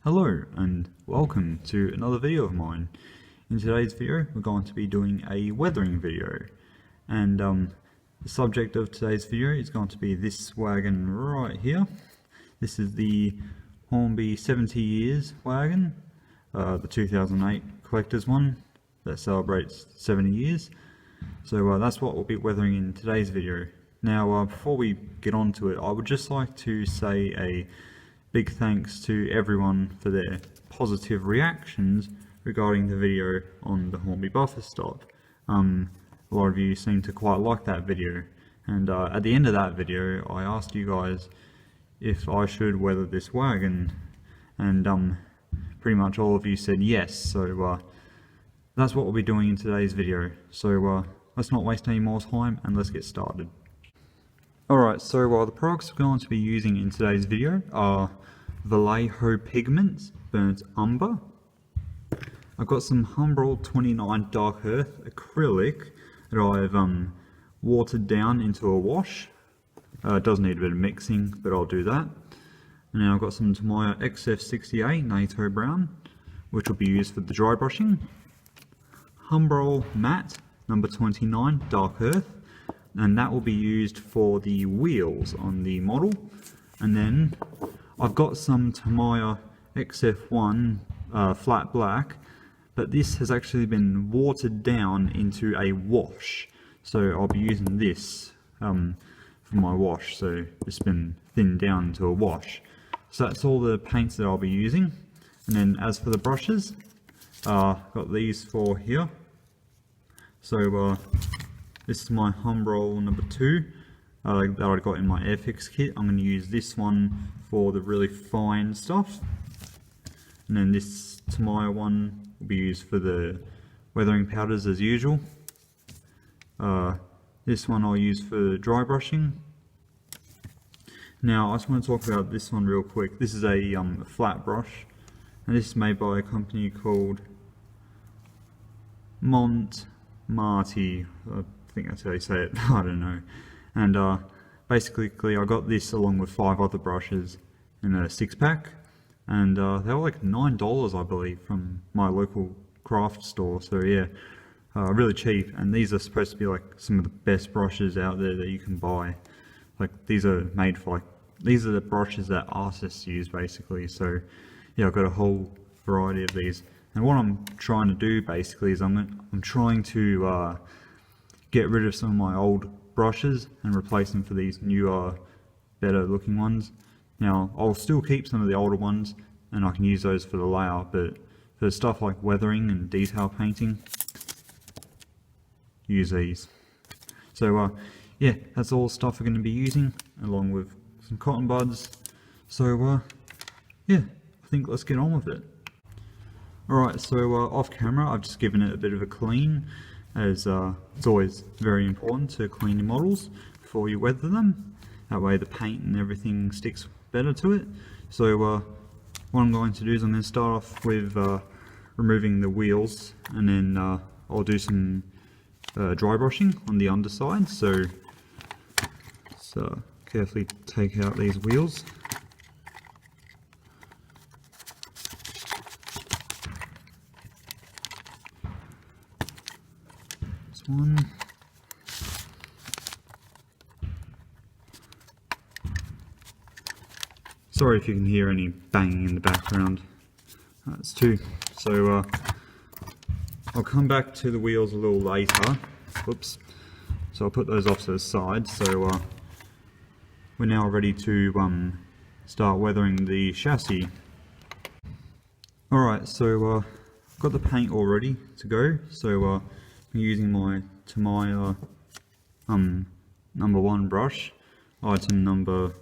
Hello and welcome to another video of mine. In today's video we're going to be doing a weathering video, and the subject of today's video is going to be this wagon right here. This is the Hornby 70 years wagon, the 2008 collector's one that celebrates 70 years. So that's what we'll be weathering in today's video. Now before we get on to it, I would just like to say a big thanks to everyone for their positive reactions regarding the video on the Hornby buffer stop. A lot of you seem to quite like that video, and at the end of that video I asked you guys if I should weather this wagon, and pretty much all of you said yes, so that's what we'll be doing in today's video. So let's not waste any more time and let's get started. Alright, so the products we're going to be using in today's video are Vallejo pigments, burnt umber. I've got some Humbrol 29 dark earth acrylic that I've watered down into a wash. It does need a bit of mixing, but I'll do that. And then I've got some Tamiya XF-68 nato brown, which will be used for the dry brushing. Humbrol matte number 29 dark earth, and that will be used for the wheels on the model. And then I've got some Tamiya XF-1 flat black, but this has actually been watered down into a wash, so I'll be using this for my wash. So it's been thinned down into a wash. So that's all the paints that I'll be using. And then as for the brushes, got these four here. So this is my Humbrol number 2 that I got in my Airfix kit. I'm going to use this one for the really fine stuff, and then this Tamiya one will be used for the weathering powders as usual. This one I'll use for dry brushing. Now I just want to talk about this one real quick. This is a flat brush, and this is made by a company called Marty. I think that's how you say it. I don't know. And basically I got this along with 5 other brushes in a 6-pack, and they were like $9 I believe from my local craft store. So yeah, really cheap, and these are supposed to be like some of the best brushes out there that you can buy. Like these are made for these are the brushes that artists use basically. So yeah, I've got a whole variety of these, and what I'm trying to do basically is I'm trying to get rid of some of my old brushes and replace them for these newer, better looking ones. Now I'll still keep some of the older ones and I can use those for the layout, but for stuff like weathering and detail painting, use these. So yeah, that's all the stuff we're going to be using, along with some cotton buds. So yeah, I think let's get on with it. Alright, so off camera I've just given it a bit of a clean, as it's always very important to clean your models before you weather them. That way the paint and everything sticks better to it. So what I'm going to do is I'm going to start off with removing the wheels, and then I'll do some dry brushing on the underside. So carefully take out these wheels. One. Sorry if you can hear any banging in the background. That's 2. So I'll come back to the wheels a little later. Whoops. So I'll put those off to the side. So we're now ready to start weathering the chassis. Alright, so I've got the paint all ready to go. So I'm using my Tamiya number 1 brush, item number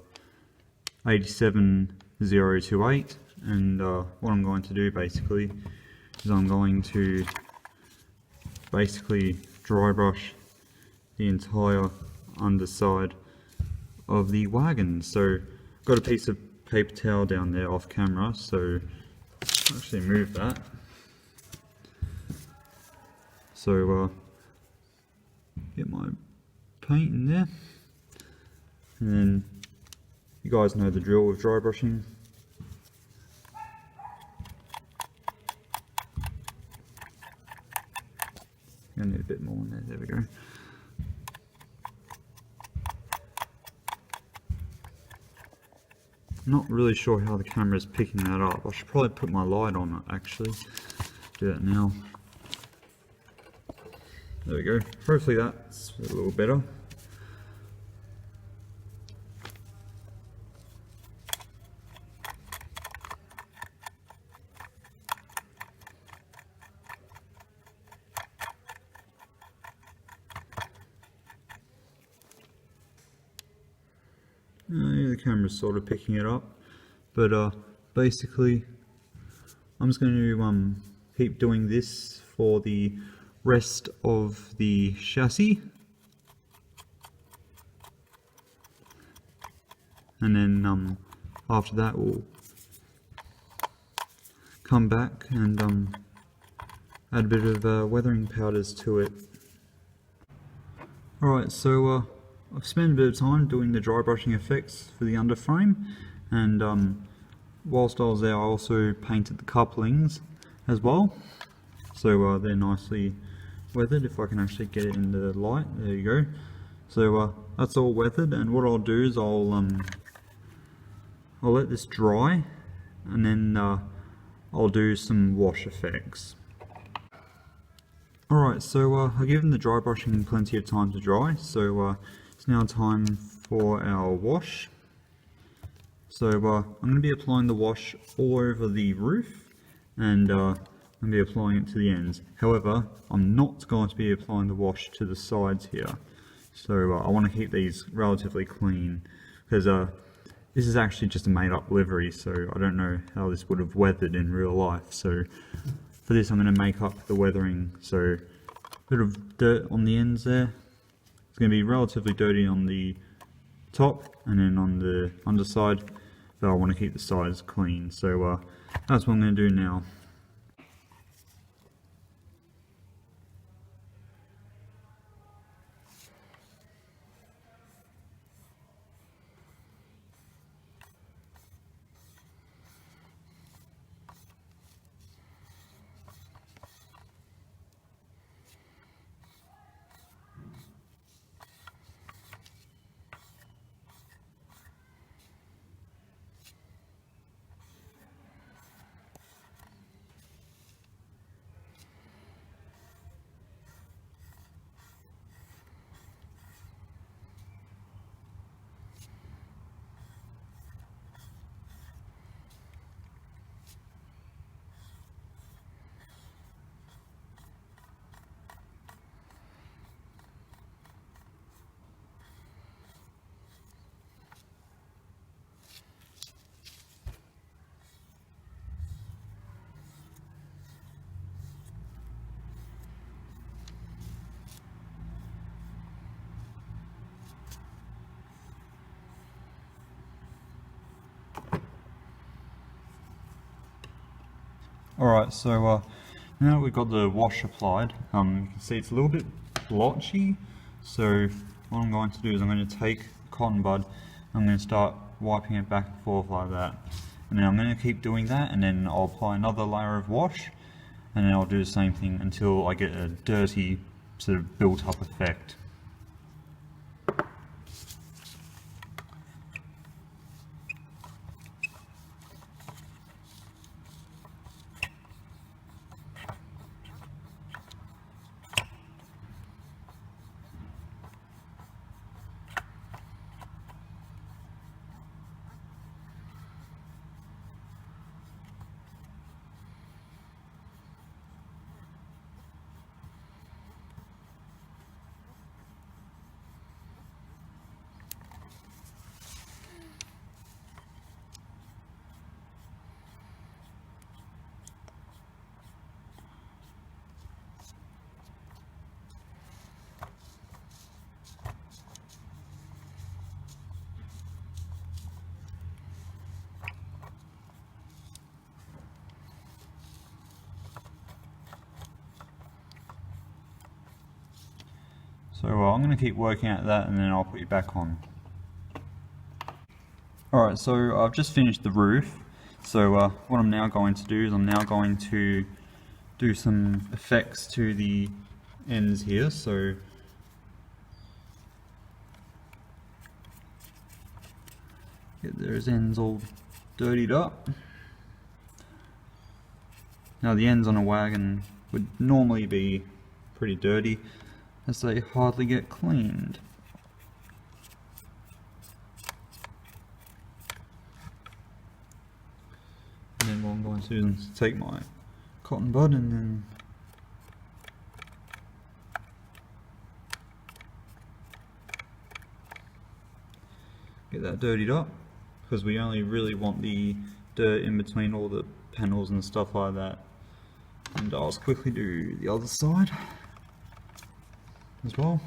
87028, and what I'm going to do basically is I'm going to basically dry brush the entire underside of the wagon. So I've got a piece of paper towel down there off camera, so I'll actually move that. So get my paint in there, and then you guys know the drill with dry brushing. not really sure how the camera is picking that up. I should probably put my light on it actually. Do that now. There we go. Hopefully that's a little better. Yeah, the camera's sort of picking it up, but basically I'm just going to keep doing this for the rest of the chassis, and then after that we'll come back and add a bit of weathering powders to it. Alright, so I've spent a bit of time doing the dry brushing effects for the underframe, and whilst I was there I also painted the couplings as well, so they're nicely weathered. If I can actually get it in the light, there you go. So that's all weathered, and what I'll do is I'll let this dry, and then I'll do some wash effects. Alright, so I've given the dry brushing plenty of time to dry, so it's now time for our wash. So I'm going to be applying the wash all over the roof, and I'm going to be applying it to the ends. However, I'm not going to be applying the wash to the sides here. So I want to keep these relatively clean, because this is actually just a made up livery, so I don't know how this would have weathered in real life. So for this I'm going to make up the weathering, so a bit of dirt on the ends there. It's going to be relatively dirty on the top and then on the underside, but I want to keep the sides clean, so that's what I'm going to do now. Alright, so now that we've got the wash applied, you can see it's a little bit blotchy, so what I'm going to do is I'm going to take the cotton bud, I'm going to start wiping it back and forth like that, and then I'm going to keep doing that, and then I'll apply another layer of wash, and then I'll do the same thing until I get a dirty sort of built up effect. So I'm going to keep working at that, and then I'll put you back on. Alright, so I've just finished the roof, so what I'm now going to do is I'm now going to do some effects to the ends here. So Get those ends all dirtied up. Now the ends on a wagon would normally be pretty dirty as they hardly get cleaned. And then what I'm going to do is take my cotton bud and then get that dirtied up, because we only really want the dirt in between all the panels and stuff like that. And I'll just quickly do the other side as well.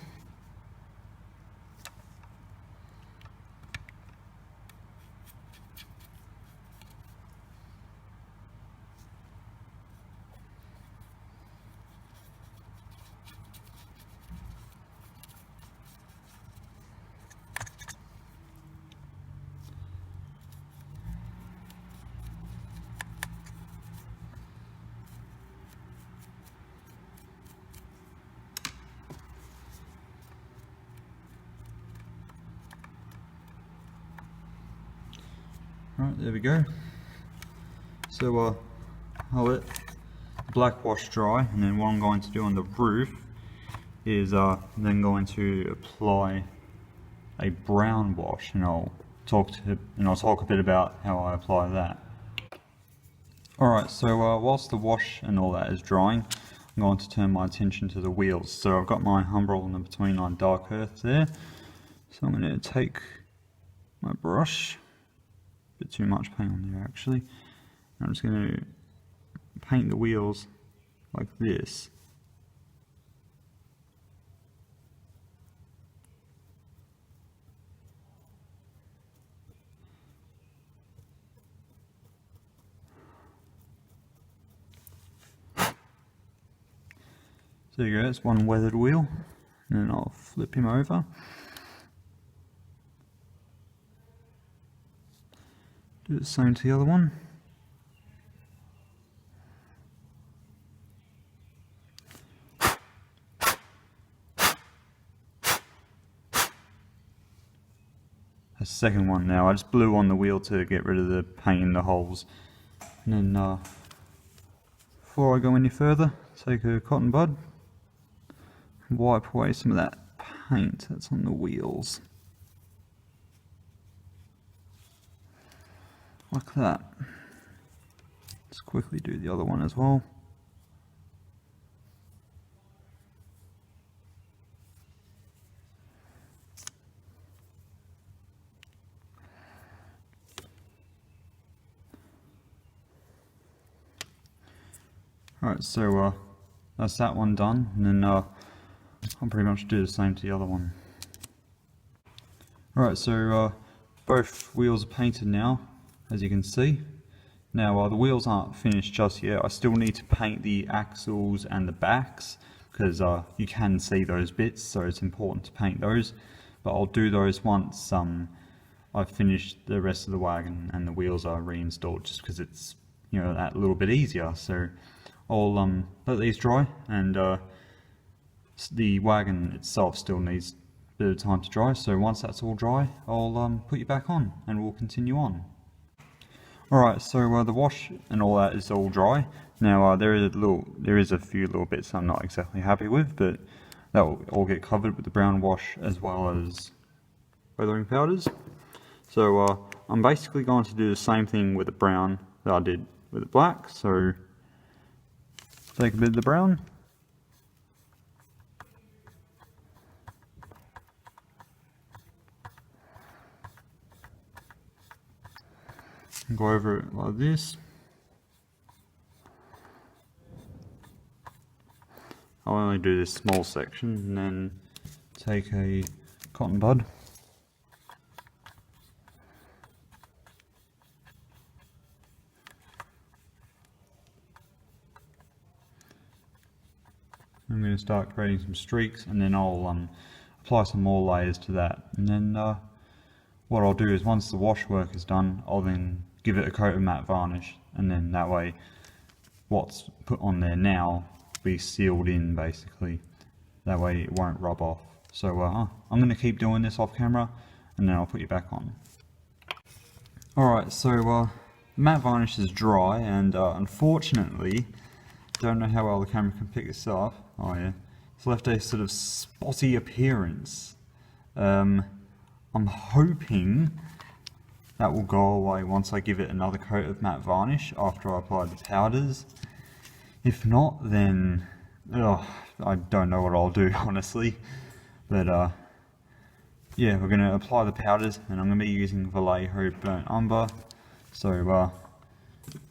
Right, there we go. So I'll let the black wash dry, and then what I'm going to do on the roof is then going to apply a brown wash, and I'll talk a bit about how I apply that. Alright, so whilst the wash and all that is drying, I'm going to turn my attention to the wheels. So I've got my Humbrol in between on dark earth there. So I'm going to take my brush, a bit too much paint on there actually. I'm just going to paint the wheels like this. So there you go, that's one weathered wheel, and then I'll flip him over. Do the same to the other one. The second one now, I just blew on the wheel to get rid of the paint in the holes. And then before I go any further, take a cotton bud, wipe away some of that paint that's on the wheels. Like that. Let's quickly do the other one as well. Alright, so that's that one done, and then I'll pretty much do the same to the other one. Alright, so both wheels are painted now, as you can see. Now the wheels aren't finished just yet. I still need to paint the axles and the backs, because you can see those bits, so it's important to paint those. But I'll do those once I've finished the rest of the wagon and the wheels are reinstalled, just because it's, you know, that little bit easier. So I'll let these dry, and the wagon itself still needs a bit of time to dry. So once that's all dry, I'll put you back on and we'll continue on. Alright, so the wash and all that is all dry. Now there is a few little bits I'm not exactly happy with, but that will all get covered with the brown wash as well as weathering powders. So I'm basically going to do the same thing with the brown that I did with the black. So take a bit of the brown, and go over it like this. I'll only do this small section, and then take a cotton bud, I'm going to start creating some streaks, and then I'll apply some more layers to that. And then what I'll do is, once the wash work is done, I'll then give it a coat of matte varnish, and then that way what's put on there now will be sealed in basically. That way it won't rub off. So I'm going to keep doing this off camera, and then I'll put you back on. Alright, so the matte varnish is dry, and unfortunately, don't know how well the camera can pick this up. Oh yeah, it's left a sort of spotty appearance. I'm hoping that will go away once I give it another coat of matte varnish after I apply the powders. If not, then I don't know what I'll do, honestly. But yeah, we're going to apply the powders, and I'm going to be using Vallejo burnt umber. So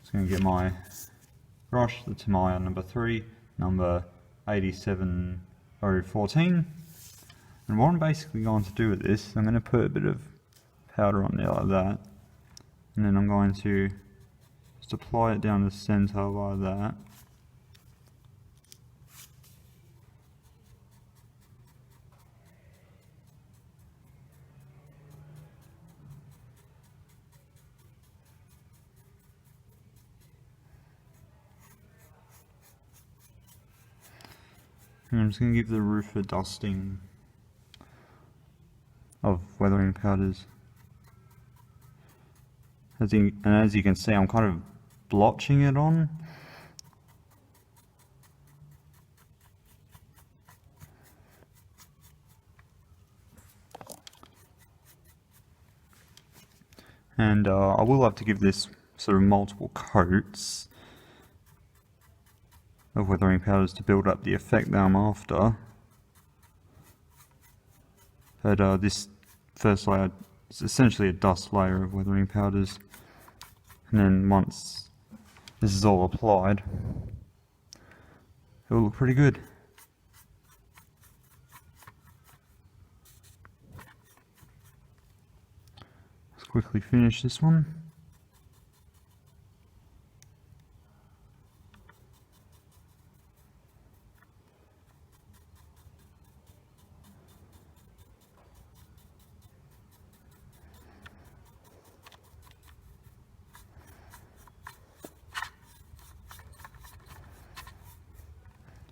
just going to get my brush, the Tamiya number 3, number 87014. And what I'm basically going to do with this, I'm going to put a bit of powder on there like that, and then I'm going to just apply it down the center like that. And I'm just going to give the roof a dusting of weathering powders. As you can see, I'm kind of blotching it on. And I will have to give this sort of multiple coats of weathering powders to build up the effect that I'm after. But this first layer is essentially a dust layer of weathering powders, and then once this is all applied, it will look pretty good. Let's quickly finish this one.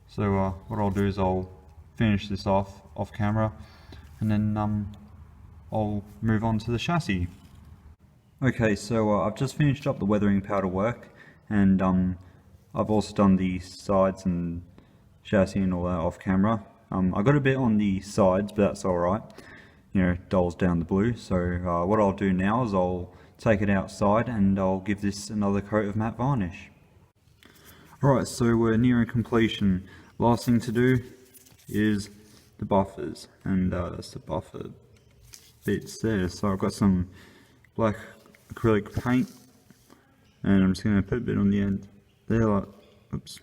So what I'll do is I'll finish this off camera, and then I'll move on to the chassis. Okay, so I've just finished up the weathering powder work, and I've also done the sides and chassis and all that off camera. I got a bit on the sides, but that's alright. You know, dulls down the blue. So what I'll do now is I'll take it outside and I'll give this another coat of matte varnish. Alright, so we're nearing completion. Last thing to do is the buffers, and that's the buffer bits there. So I've got some black acrylic paint, and I'm just going to put a bit on the end there, like, oops,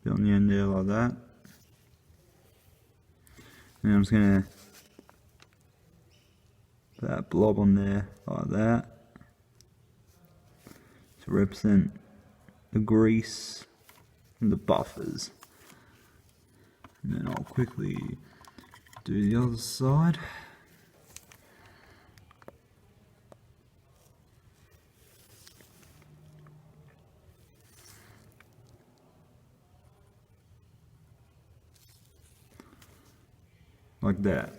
bit on the end there like that. And I'm just going to put that blob on there like that to represent the grease and the buffers. And then I'll quickly do the other side. Like that.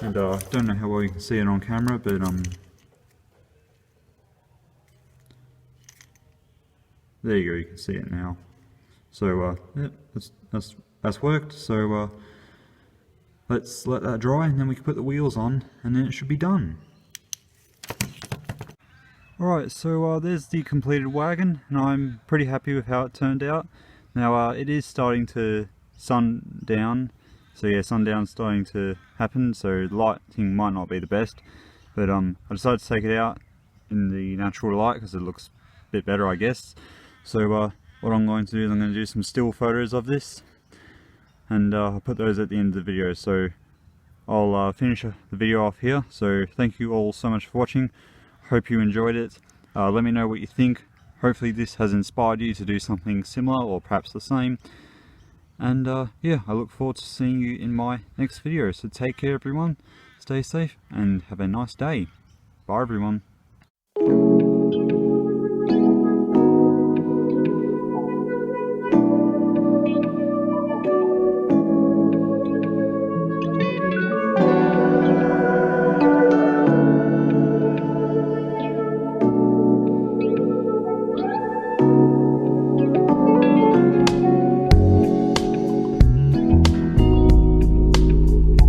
And don't know how well you can see it on camera, but there you go, you can see it now. So yeah, that's worked. So let's let that dry, and then we can put the wheels on, and then it should be done. Alright, so there's the completed wagon, and I'm pretty happy with how it turned out. Now it is starting to sun down, so yeah, sundown's starting to happen, so lighting might not be the best, but I decided to take it out in the natural light because it looks a bit better, I guess. So what I'm going to do is I'm going to do some still photos of this, and I'll put those at the end of the video. So I'll finish the video off here. So thank you all so much for watching. Hope you enjoyed it. Let me know what you think. Hopefully this has inspired you to do something similar or perhaps the same. And yeah, I look forward to seeing you in my next video. So take care everyone, stay safe, and have a nice day. Bye everyone.